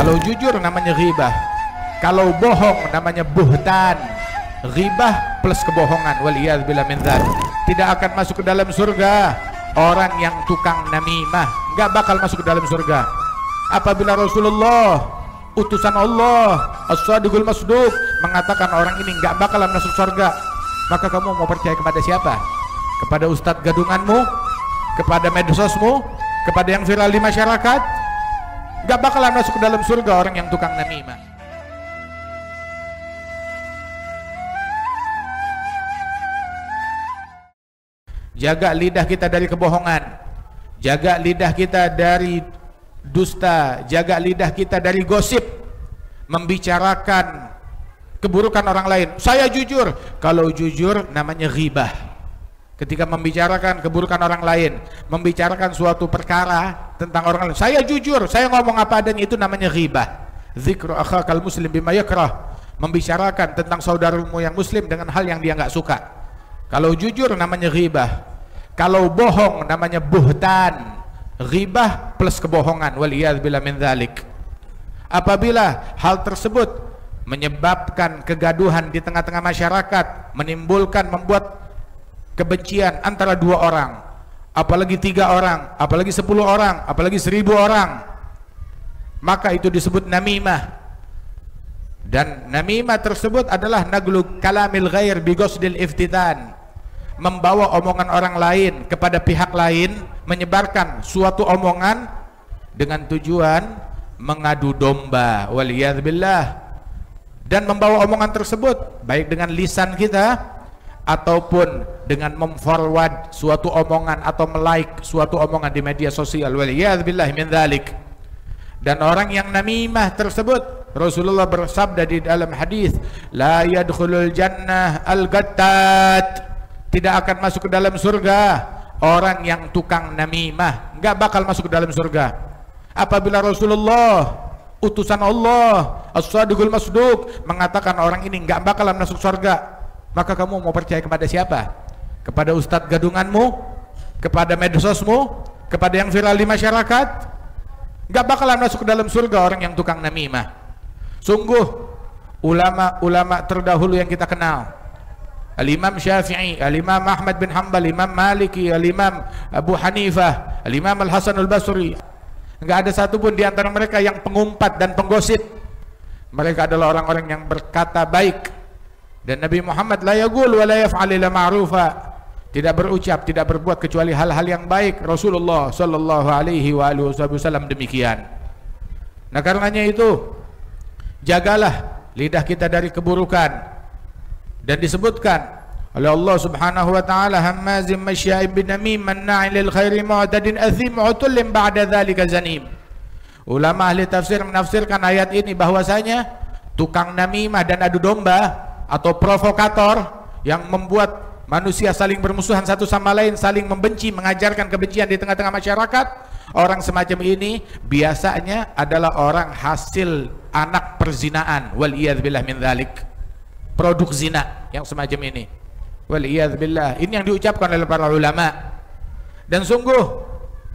Kalau jujur namanya ghibah. Kalau bohong namanya buhtan. Ghibah plus kebohongan, waliyadzubillah min dzalik. Tidak akan masuk ke dalam surga orang yang tukang namimah, nggak bakal masuk ke dalam surga. Apabila Rasulullah utusan Allah as-sadiqul masduq mengatakan orang ini nggak bakalan masuk surga, maka kamu mau percaya kepada siapa? Kepada ustadz gadunganmu, kepada medsosmu, kepada yang viral di masyarakat? Nggak bakalan masuk ke dalam surga orang yang tukang namimah. Jaga lidah kita dari kebohongan, jaga lidah kita dari dusta, jaga lidah kita dari gosip, membicarakan keburukan orang lain. Saya jujur. Kalau jujur namanya ghibah. Ketika membicarakan keburukan orang lain, membicarakan suatu perkara tentang orang lain, saya jujur, saya ngomong apa adanya, itu namanya ghibah. Dzikru akhakal muslim bima yakrah, membicarakan tentang saudaramu yang muslim dengan hal yang dia nggak suka. Kalau jujur namanya ghibah. Kalau bohong namanya buhtan. Ghibah plus kebohongan, waliyadzubillah min dzalik. Apabila hal tersebut menyebabkan kegaduhan di tengah-tengah masyarakat, membuat kebencian antara dua orang, apalagi 3 orang, apalagi 10 orang, apalagi 1000 orang, maka itu disebut namimah. Dan namimah tersebut adalah naglu kalamil ghair bigosdil iftitan, membawa omongan orang lain kepada pihak lain, menyebarkan suatu omongan dengan tujuan mengadu domba, waliyadzubillah, dan membawa omongan tersebut baik dengan lisan kita ataupun dengan memforward suatu omongan atau melike suatu omongan di media sosial, waliyadzubillah min dzalik. Dan orang yang namimah tersebut, Rasulullah bersabda di dalam hadis, la yadkhulul jannah al-gattat, tidak akan masuk ke dalam surga orang yang tukang namimah, nggak bakal masuk ke dalam surga. Apabila Rasulullah utusan Allah as-sadiqul masduq mengatakan orang ini nggak bakalan masuk surga, maka kamu mau percaya kepada siapa? Kepada ustadz gadunganmu, kepada medsosmu, kepada yang viral di masyarakat? Nggak bakalan masuk ke dalam surga orang yang tukang namimah. Sungguh ulama-ulama terdahulu yang kita kenal, Al-Imam Syafi'i, Al-Imam Ahmad bin Hanbal, Imam Maliki, Al-Imam Abu Hanifah, Al-Imam Al-Hasan Al-Basri, enggak ada satupun di antara mereka yang pengumpat dan penggosip. Mereka adalah orang-orang yang berkata baik. Dan Nabi Muhammad la yaqul wa la yaf'al illa ma'rufa, tidak berucap, tidak berbuat kecuali hal-hal yang baik. Rasulullah sallallahu alaihi wa alihi wasallam demikian. Nah, karenanya itu jagalah lidah kita dari keburukan. Dan disebutkan oleh Allah Subhanahu wa taala, hammazim masya'ib binamim manna'in lil khairi mu'tadin athim utullin ba'da dzalika zanim. Ulama ahli tafsir menafsirkan ayat ini bahwasanya tukang namimah dan adu domba atau provokator yang membuat manusia saling bermusuhan satu sama lain, saling membenci, mengajarkan kebencian di tengah-tengah masyarakat, orang semacam ini biasanya adalah orang hasil anak perzinaan, waliyadzubillah min dzalik. Produk zina yang semacam ini, waliyadzubillah. Ini yang diucapkan oleh para ulama. Dan sungguh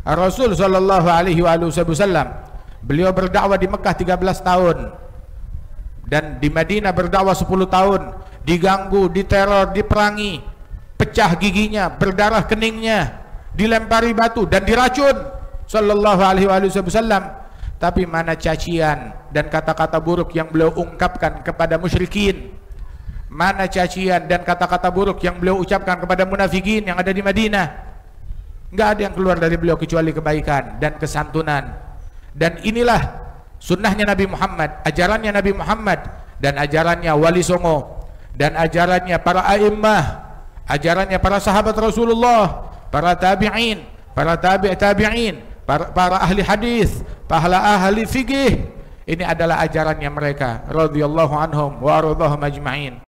Rasul sallallahu alaihi wasallam, beliau berdakwah di Mekah 13 tahun dan di Madinah berdakwah 10 tahun, diganggu, diteror, diperangi, pecah giginya, berdarah keningnya, dilempari batu dan diracun sallallahu alaihi wasallam. Tapi mana cacian dan kata-kata buruk yang beliau ungkapkan kepada musyrikin, mana cacian dan kata-kata buruk yang beliau ucapkan kepada munafikin yang ada di Madinah. Nggak ada yang keluar dari beliau kecuali kebaikan dan kesantunan. Dan inilah sunnahnya Nabi Muhammad, ajarannya Nabi Muhammad, dan ajarannya Wali Songo, dan ajarannya para a'immah, ajarannya para sahabat Rasulullah, para tabi'in, para tabi'in, para ahli hadis, para ahli fikih. Ini adalah ajarannya mereka radhiyallahu anhum wa ardhahum ajma'in.